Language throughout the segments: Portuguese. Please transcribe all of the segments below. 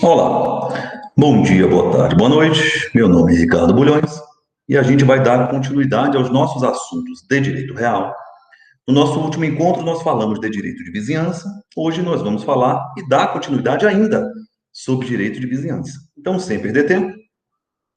Olá, bom dia, boa tarde, boa noite. Meu nome é Ricardo Bulhões e a gente vai dar continuidade aos nossos assuntos de direito real. No nosso último encontro, nós falamos de direito de vizinhança. Hoje nós vamos falar e dar continuidade ainda sobre direito de vizinhança. Então, sem perder tempo,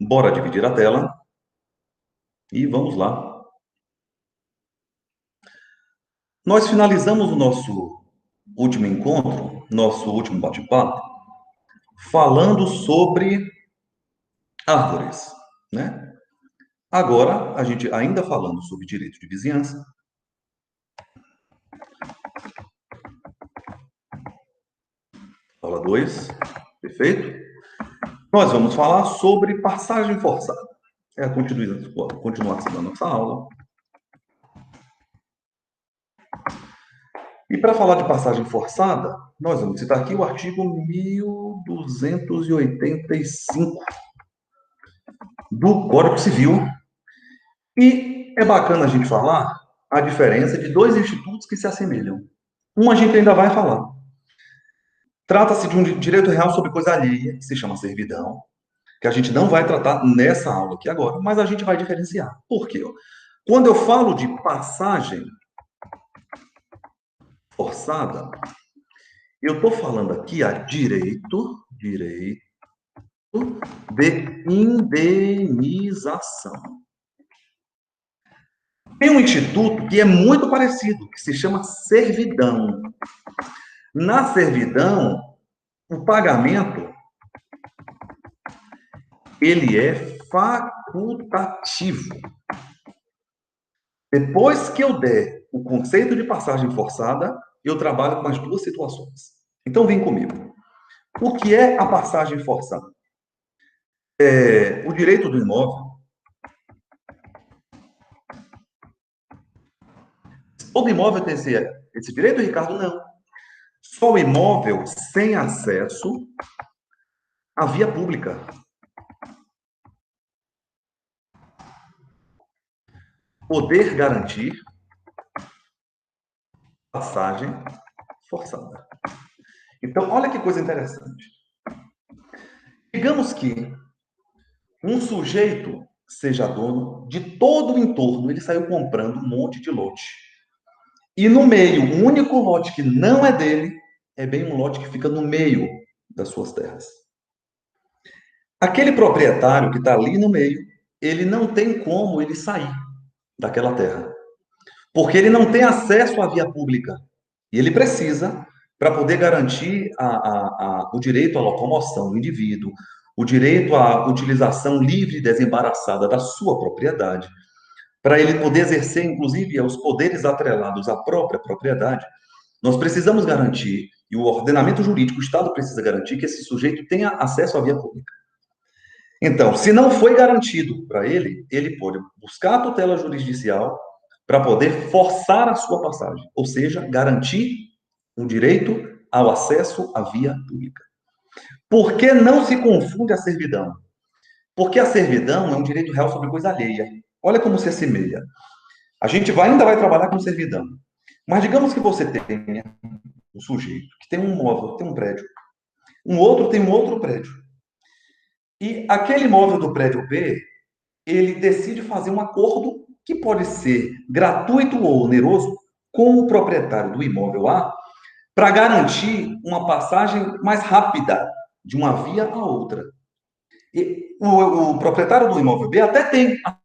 bora dividir a tela e vamos lá. Nós finalizamos o nosso último encontro, nosso último bate-papo, falando sobre árvores, né? Agora, a gente ainda falando sobre direito de vizinhança, aula 2, perfeito? Nós vamos falar sobre passagem forçada. É a continuação da nossa aula. E para falar de passagem forçada, nós vamos citar aqui o artigo 1285 do Código Civil. E é bacana a gente falar a diferença de dois institutos que se assemelham. Um a gente ainda vai falar. Trata-se de um direito real sobre coisa alheia, que se chama servidão, que a gente não vai tratar nessa aula aqui agora, mas a gente vai diferenciar. Por quê? Quando eu falo de passagem forçada, eu estou falando aqui a direito de indenização. Tem um instituto que é muito parecido, que se chama servidão. Na servidão, o pagamento ele é facultativo. Depois que eu der o conceito de passagem forçada, eu trabalho com as duas situações. Então, vem comigo. O que é a passagem forçada? O direito do imóvel. Todo imóvel tem esse direito, Ricardo? Não. Só o imóvel sem acesso à via pública. Poder garantir passagem forçada. Então, olha que coisa interessante. Digamos que um sujeito seja dono de todo o entorno, ele saiu comprando um monte de lote. E no meio, o único lote que não é dele, é bem um lote que fica no meio das suas terras. Aquele proprietário que está ali no meio, ele não tem como ele sair daquela terra. Porque ele não tem acesso à via pública. E ele precisa, para poder garantir o direito à locomoção do indivíduo, o direito à utilização livre e desembaraçada da sua propriedade, para ele poder exercer, inclusive, os poderes atrelados à própria propriedade, nós precisamos garantir, e o ordenamento jurídico, o Estado precisa garantir que esse sujeito tenha acesso à via pública. Então, se não foi garantido para ele, ele pode buscar a tutela jurisdicial para poder forçar a sua passagem, ou seja, garantir o direito ao acesso à via pública. Por que não se confunde a servidão? Porque a servidão é um direito real sobre coisa alheia. Olha como se assemelha. A gente ainda vai trabalhar com servidão. Mas digamos que você tenha um sujeito que tem um imóvel, tem um prédio. Um outro tem um outro prédio. E aquele imóvel do prédio B, ele decide fazer um acordo que pode ser gratuito ou oneroso com o proprietário do imóvel A para garantir uma passagem mais rápida de uma via a outra. E o proprietário do imóvel B até tem a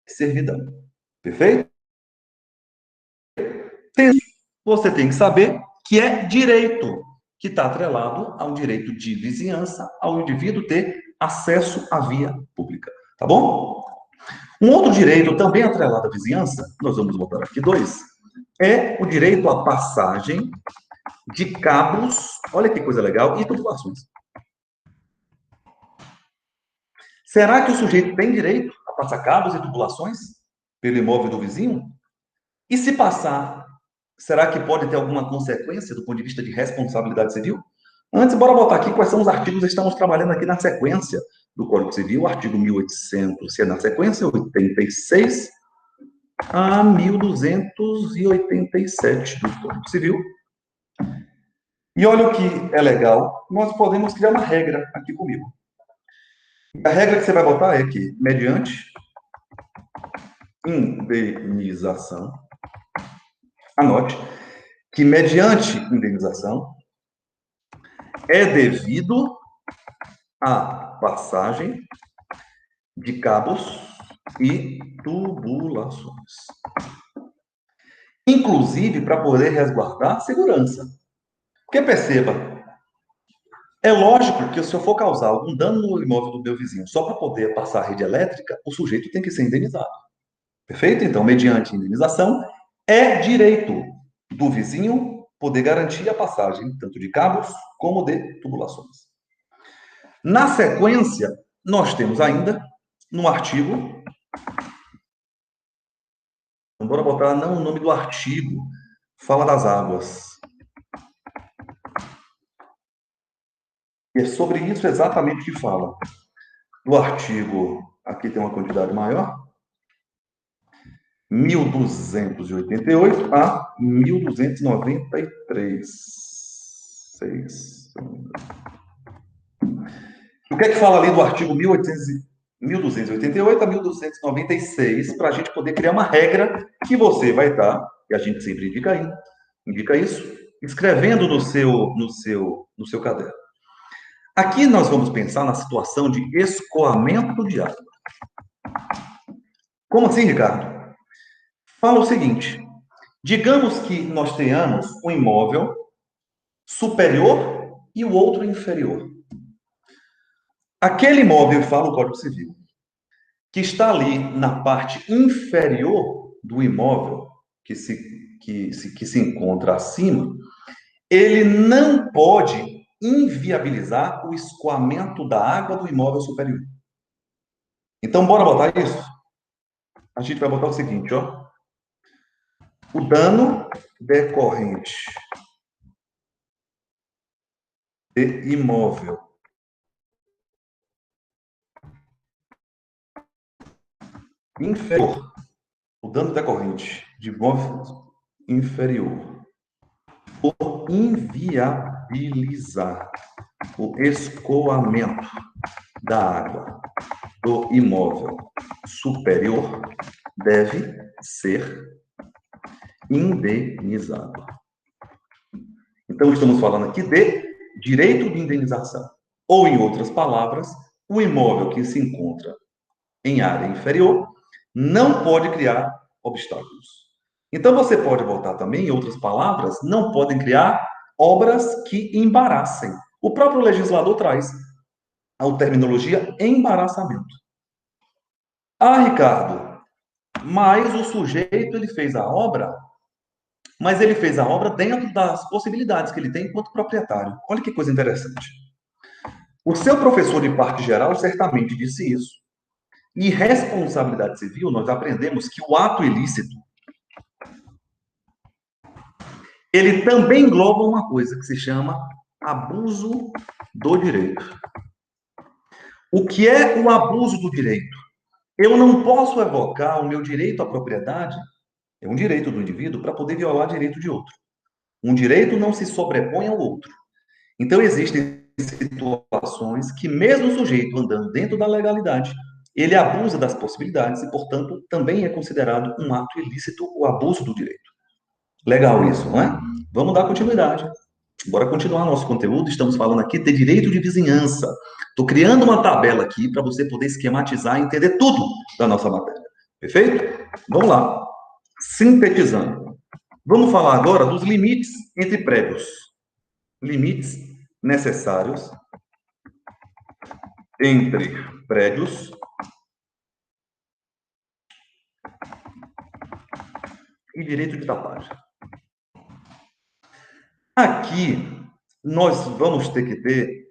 servidão. Perfeito? Você tem que saber que é direito, que está atrelado ao direito de vizinhança, ao indivíduo ter acesso à via pública. Tá bom? Um outro direito também atrelado à vizinhança, nós vamos botar aqui dois, é o direito à passagem de cabos, olha que coisa legal, e tubulações. Será que o sujeito tem direito a passar cabos e tubulações pelo imóvel do vizinho? E se passar, será que pode ter alguma consequência do ponto de vista de responsabilidade civil? Antes, bora botar aqui quais são os artigos que estamos trabalhando aqui na sequência do Código Civil, artigo 1800, se é na sequência, 86, a 1287 do Código Civil. E olha o que é legal, nós podemos criar uma regra aqui comigo. A regra que você vai botar é que, mediante indenização, anote, que mediante indenização é devido à passagem de cabos e tubulações. Inclusive para poder resguardar segurança. Porque perceba, é lógico que se eu for causar algum dano no imóvel do meu vizinho só para poder passar a rede elétrica, o sujeito tem que ser indenizado. Perfeito? Então, mediante indenização, é direito do vizinho poder garantir a passagem tanto de cabos como de tubulações. Na sequência, nós temos ainda, no artigo, bora botar não o nome do artigo, fala das águas. E é sobre isso exatamente que fala. Do artigo, aqui tem uma quantidade maior, 1288 a 1293. 6. O que é que fala ali do artigo 1288 a 1296, para a gente poder criar uma regra que você vai estar, e a gente sempre indica isso, escrevendo no seu caderno. Aqui nós vamos pensar na situação de escoamento de água. Como assim, Ricardo? Fala o seguinte, digamos que nós tenhamos um imóvel superior e o outro inferior. Aquele imóvel, fala o Código Civil, que está ali na parte inferior do imóvel, que se encontra acima, ele não pode inviabilizar o escoamento da água do imóvel superior. Então, bora botar isso? A gente vai botar o seguinte, ó. O dano decorrente de imóvel inferior, o dano decorrente de imóvel inferior, por inviabilizar o escoamento da água do imóvel superior, deve ser indenizado. Então, estamos falando aqui de direito de indenização. Ou, em outras palavras, o imóvel que se encontra em área inferior não pode criar obstáculos. Então, você pode botar também, em outras palavras, não podem criar obras que embaraçem. O próprio legislador traz a terminologia embaraçamento. Ah, Ricardo, mas o sujeito ele fez a obra, mas ele fez a obra dentro das possibilidades que ele tem enquanto proprietário. Olha que coisa interessante. O seu professor de parte geral certamente disse isso. E responsabilidade civil, nós aprendemos que o ato ilícito, ele também engloba uma coisa que se chama abuso do direito. O que é o abuso do direito? Eu não posso evocar o meu direito à propriedade, é um direito do indivíduo, para poder violar direito de outro. Um direito não se sobrepõe ao outro. Então, existem situações que, mesmo o sujeito andando dentro da legalidade, ele abusa das possibilidades e, portanto, também é considerado um ato ilícito o abuso do direito. Legal isso, não é? Vamos dar continuidade. Bora continuar nosso conteúdo. Estamos falando aqui de direito de vizinhança. Estou criando uma tabela aqui para você poder esquematizar e entender tudo da nossa matéria. Perfeito? Vamos lá. Sintetizando. Vamos falar agora dos limites entre prédios. Limites necessários entre prédios e direito de tapagem. Aqui, nós vamos ter que ter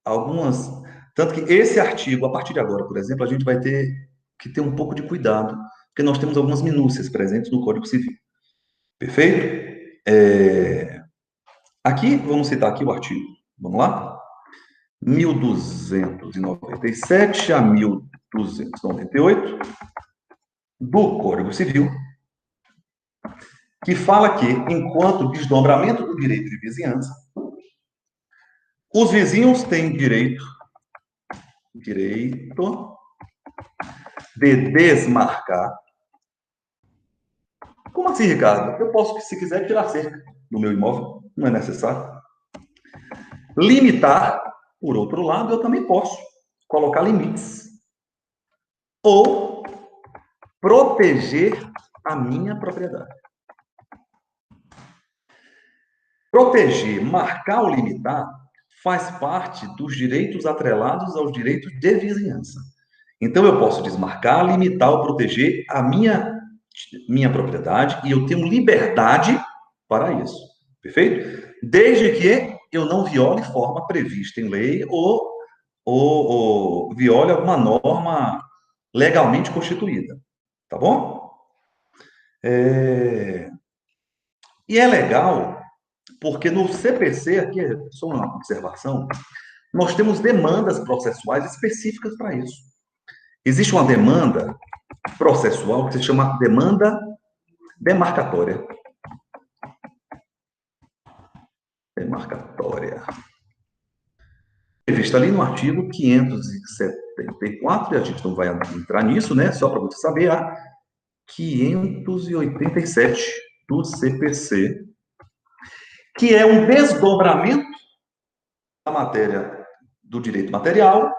algumas... Tanto que esse artigo, a partir de agora, por exemplo, a gente vai ter que ter um pouco de cuidado, porque nós temos algumas minúcias presentes no Código Civil. Perfeito? Aqui, vamos citar aqui o artigo. Vamos lá? 1297 a 1298 do Código Civil, que fala que, enquanto desdobramento do direito de vizinhança, os vizinhos têm direito de desmarcar. Como assim, Ricardo? Eu posso, se quiser, tirar a cerca do meu imóvel, não é necessário. Limitar, por outro lado, eu também posso colocar limites. Ou proteger a minha propriedade. Proteger, marcar ou limitar faz parte dos direitos atrelados aos direitos de vizinhança. Então, eu posso desmarcar, limitar ou proteger a minha propriedade e eu tenho liberdade para isso. Perfeito? Desde que eu não viole forma prevista em lei ou viole alguma norma legalmente constituída. Tá bom? E é legal porque no CPC, aqui é só uma observação, nós temos demandas processuais específicas para isso. Existe uma demanda processual que se chama demanda demarcatória. Demarcatória. Prevista ali no artigo 574, e a gente não vai entrar nisso, né? Só para você saber, a 587 do CPC, que é um desdobramento da matéria do direito material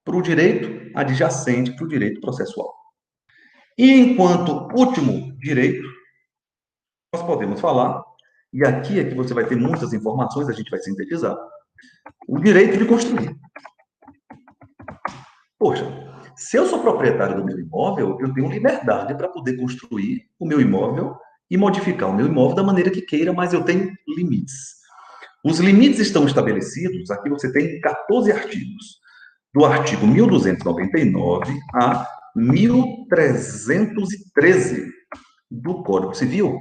para o direito adjacente, para o direito processual. E enquanto último direito, nós podemos falar, e aqui é que você vai ter muitas informações, a gente vai sintetizar, o direito de construir. Poxa, se eu sou proprietário do meu imóvel, eu tenho liberdade para poder construir o meu imóvel e modificar o meu imóvel da maneira que queira, mas eu tenho limites. Os limites estão estabelecidos, aqui você tem 14 artigos, do artigo 1299 a 1313 do Código Civil,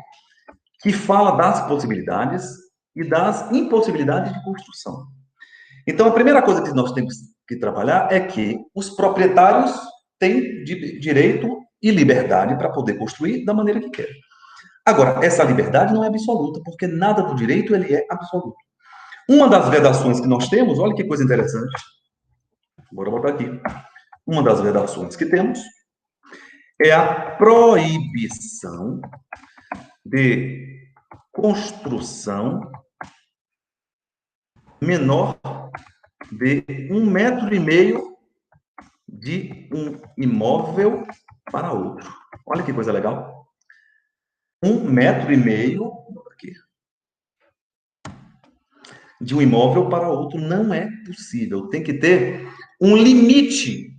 que fala das possibilidades e das impossibilidades de construção. Então, a primeira coisa que nós temos que trabalhar é que os proprietários têm direito e liberdade para poder construir da maneira que querem. Agora, essa liberdade não é absoluta, porque nada do direito ele é absoluto. Uma das vedações que nós temos, olha que coisa interessante, bora botar aqui. Uma das vedações que temos é a proibição de construção menor de 1,5 metro de um imóvel para outro. Olha que coisa legal. 1,5 metro aqui, de um imóvel para outro não é possível. Tem que ter um limite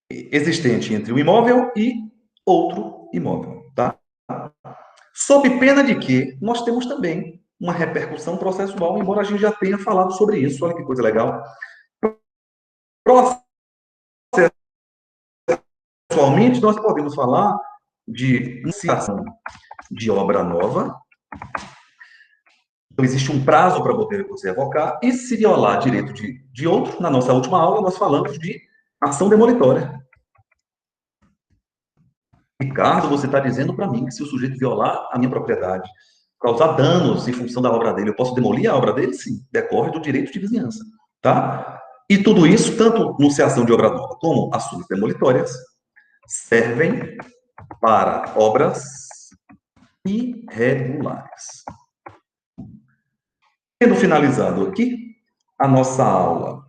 existente entre um imóvel e outro imóvel, tá? Sob pena de que nós temos também uma repercussão processual, embora a gente já tenha falado sobre isso. Olha que coisa legal. Processualmente, nós podemos falar de iniciação de obra nova. Então, existe um prazo para poder você evocar, e se violar direito de outro, na nossa última aula, nós falamos de ação demolitória. Ricardo, você está dizendo para mim que se o sujeito violar a minha propriedade, causar danos em função da obra dele, eu posso demolir a obra dele? Sim, decorre do direito de vizinhança, tá? E tudo isso, tanto anunciação de obra nova como ações demolitórias, servem para obras irregulares. Tendo finalizado aqui a nossa aula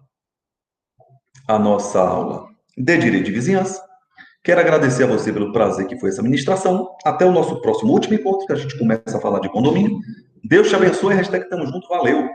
de direito de vizinhança, quero agradecer a você pelo prazer que foi essa ministração. Até o nosso próximo último encontro, que a gente começa a falar de condomínio. Deus te abençoe, hashtag tamo junto, valeu!